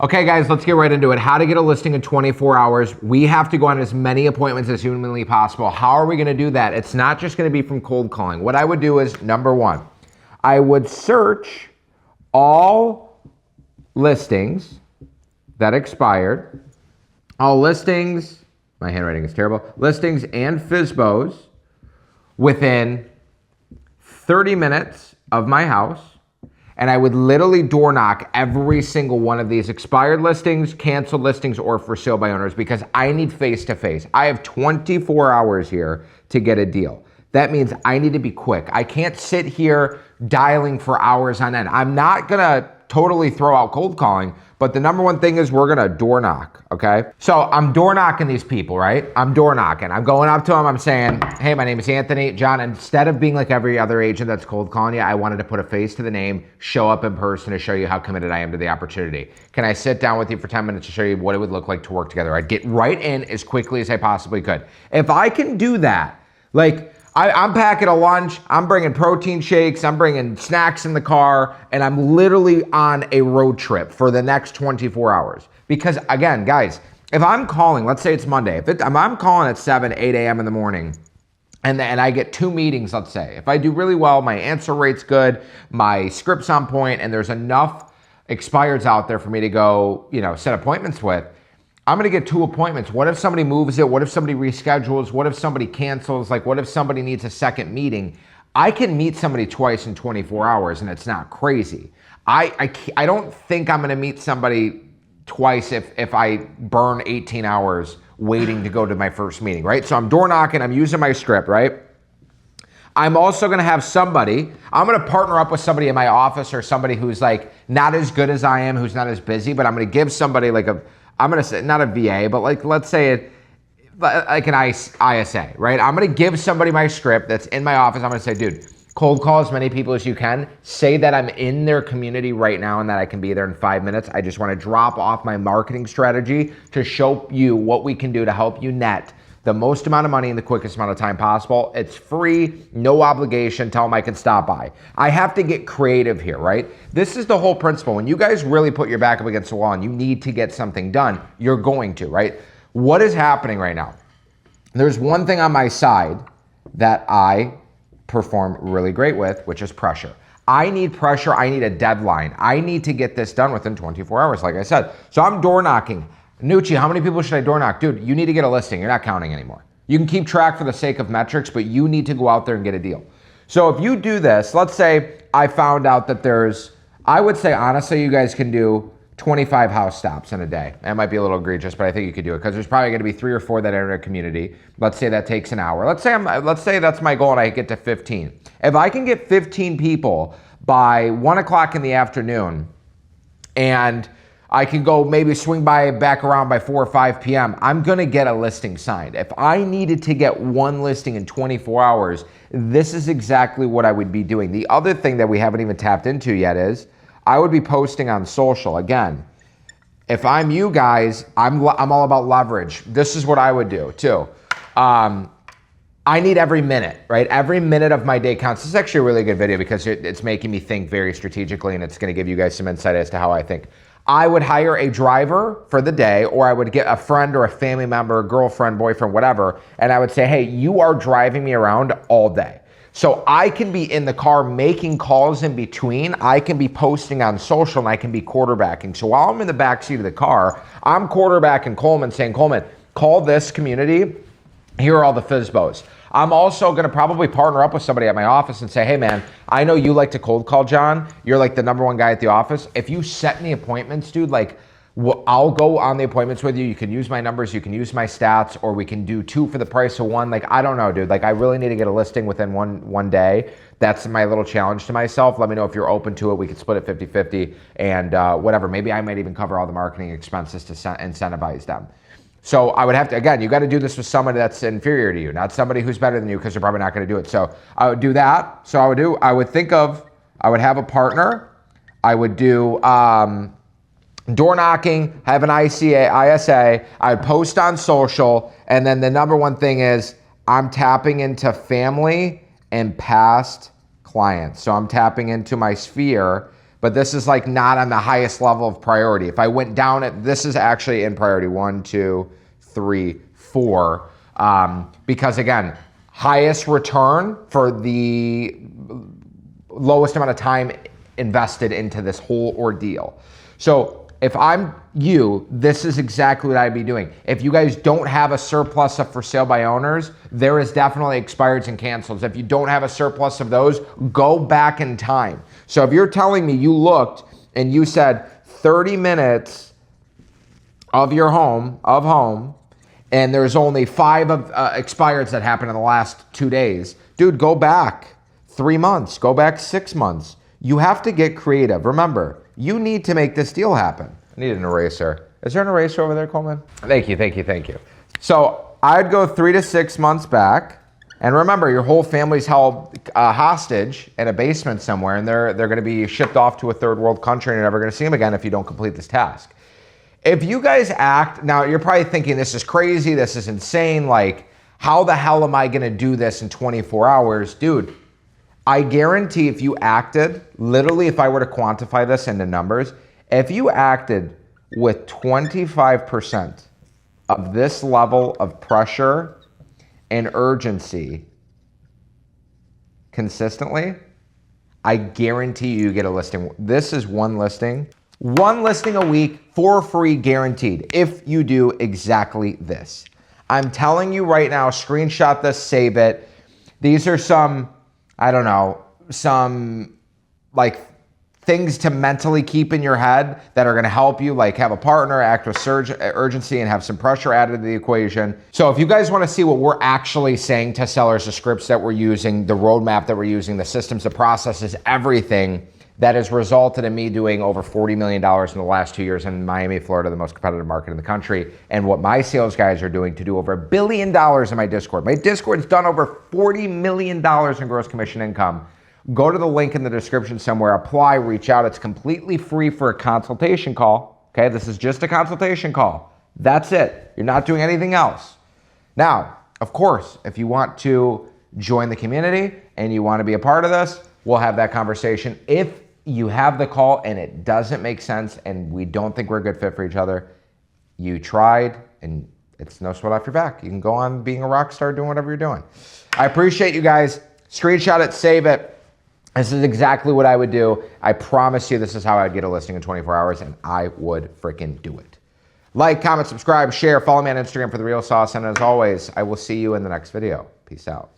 Okay guys, let's get right into it. How to get a listing in 24 hours. We have to go on as many appointments as humanly possible. How are we gonna do that? It's not just gonna be from cold calling. What I would do is, number one, I would search all listings that expired, all listings, my handwriting is terrible, listings and FSBOs within 30 minutes of my house. And I would literally door knock every single one of these expired listings, canceled listings, or for sale by owners because I need face-to-face. I have 24 hours here to get a deal. That means I need to be quick. I can't sit here dialing for hours on end. I'm not gonna totally throw out cold calling, but the number one thing is we're gonna door knock, okay? So I'm door knocking these people, right? I'm door knocking. I'm going up to them, I'm saying, hey, my name is Anthony. John, instead of being like every other agent that's cold calling you, I wanted to put a face to the name, show up in person to show you how committed I am to the opportunity. Can I sit down with you for 10 minutes to show you what it would look like to work together? I'd get right in as quickly as I possibly could. If I can do that, like, I'm packing a lunch, I'm bringing protein shakes, I'm bringing snacks in the car, and I'm literally on a road trip for the next 24 hours. Because again, guys, if I'm calling, let's say it's Monday, if I'm calling at 7, 8 a.m. in the morning, and I get 2 meetings, let's say, if I do really well, my answer rate's good, my script's on point, and there's enough expireds out there for me to go, set appointments with, I'm gonna get 2 appointments. What if somebody moves it? What if somebody reschedules? What if somebody cancels? Like, what if somebody needs a second meeting? I can meet somebody twice in 24 hours and it's not crazy. I don't think I'm gonna meet somebody twice if I burn 18 hours waiting to go to my first meeting, right? So I'm door knocking, I'm using my script, right? I'm also gonna have somebody, I'm gonna partner up with somebody in my office or somebody who's like not as good as I am, who's not as busy, but I'm gonna give somebody like I'm gonna say, not a VA, but like, let's say like an ISA, right? I'm gonna give somebody my script that's in my office. I'm gonna say, dude, cold call as many people as you can. Say that I'm in their community right now and that I can be there in 5 minutes. I just wanna drop off my marketing strategy to show you what we can do to help you net the most amount of money in the quickest amount of time possible. It's free, no obligation. Tell them I can stop by. I have to get creative here, right? This is the whole principle. When you guys really put your back up against the wall and you need to get something done, you're going to, right? What is happening right now? There's one thing on my side that I perform really great with, which is pressure. I need pressure. I need a deadline. I need to get this done within 24 hours, like I said. So I'm door knocking. Nucci, how many people should I door knock? Dude, you need to get a listing. You're not counting anymore. You can keep track for the sake of metrics, but you need to go out there and get a deal. So if you do this, let's say I found out that I would say honestly, you guys can do 25 house stops in a day. That might be a little egregious, but I think you could do it because there's probably gonna be 3 or 4 that are in a community. Let's say that takes an hour. Let's say that's my goal and I get to 15. If I can get 15 people by 1 o'clock in the afternoon and I can go maybe swing back around by 4 or 5 p.m. I'm gonna get a listing signed. If I needed to get 1 listing in 24 hours, this is exactly what I would be doing. The other thing that we haven't even tapped into yet is I would be posting on social. Again, if I'm you guys, I'm all about leverage. This is what I would do too. I need every minute, right? Every minute of my day counts. This is actually a really good video because it's making me think very strategically and it's gonna give you guys some insight as to how I think. I would hire a driver for the day, or I would get a friend or a family member, a girlfriend, boyfriend, whatever, and I would say, hey, you are driving me around all day. So I can be in the car making calls in between. I can be posting on social and I can be quarterbacking. So while I'm in the backseat of the car, I'm quarterbacking Coleman saying, Coleman, call this community. Here are all the FSBOs. I'm also gonna probably partner up with somebody at my office and say, hey man, I know you like to cold call, John. You're like the #1 guy at the office. If you set me appointments, dude, like I'll go on the appointments with you. You can use my numbers, you can use my stats, or we can do 2 for the price of 1. Like, I don't know, dude. Like, I really need to get a listing within one day. That's my little challenge to myself. Let me know if you're open to it. We could split it 50-50 and whatever. Maybe I might even cover all the marketing expenses to incentivize them. So I would have to, again, you got to do this with somebody that's inferior to you, not somebody who's better than you because they're probably not going to do it. So I would do that. So I would have a partner. I would do door knocking, have an ISA. I would post on social. And then the #1 thing is I'm tapping into family and past clients. So I'm tapping into my sphere but this is like not on the highest level of priority. If I went down it, this is actually in priority 1, 2, 3, 4. Because again, highest return for the lowest amount of time invested into this whole ordeal. So if I'm you, this is exactly what I'd be doing. If you guys don't have a surplus of for sale by owners, there is definitely expireds and cancels. If you don't have a surplus of those, go back in time. So if you're telling me you looked and you said 30 minutes of your home, and there's only 5 of expireds that happened in the last 2 days, dude, go back 3 months, go back 6 months. You have to get creative. Remember, you need to make this deal happen. I need an eraser. Is there an eraser over there, Coleman? Thank you. So I'd go 3 to 6 months back. And remember, your whole family's held hostage in a basement somewhere, and they're going to be shipped off to a third world country, and you're never going to see them again if you don't complete this task. If you guys act, now you're probably thinking this is crazy, this is insane, like how the hell am I going to do this in 24 hours? Dude, I guarantee if you acted, literally if I were to quantify this into numbers, if you acted with 25% of this level of pressure and urgency consistently, I guarantee you get a listing. This is one listing a week for free guaranteed if you do exactly this. I'm telling you right now, screenshot this, save it. These are some, I don't know, some like things to mentally keep in your head that are going to help you, like have a partner, act with urgency, and have some pressure added to the equation. So if you guys want to see what we're actually saying to sellers, the scripts that we're using, the roadmap that we're using, the systems, the processes, everything that has resulted in me doing over $40 million in the last 2 years in Miami, Florida, the most competitive market in the country, and what my sales guys are doing to do over $1 billion in my Discord. My Discord's done over $40 million in gross commission income. Go to the link in the description somewhere, apply, reach out. It's completely free for a consultation call. Okay, this is just a consultation call. That's it. You're not doing anything else. Now, of course, if you want to join the community and you want to be a part of this, we'll have that conversation. If you have the call and it doesn't make sense and we don't think we're a good fit for each other, you tried and it's no sweat off your back. You can go on being a rock star, doing whatever you're doing. I appreciate you guys. Screenshot it, save it. This is exactly what I would do. I promise you this is how I'd get a listing in 24 hours, and I would freaking do it. Like, comment, subscribe, share, follow me on Instagram for the real sauce, and as always, I will see you in the next video. Peace out.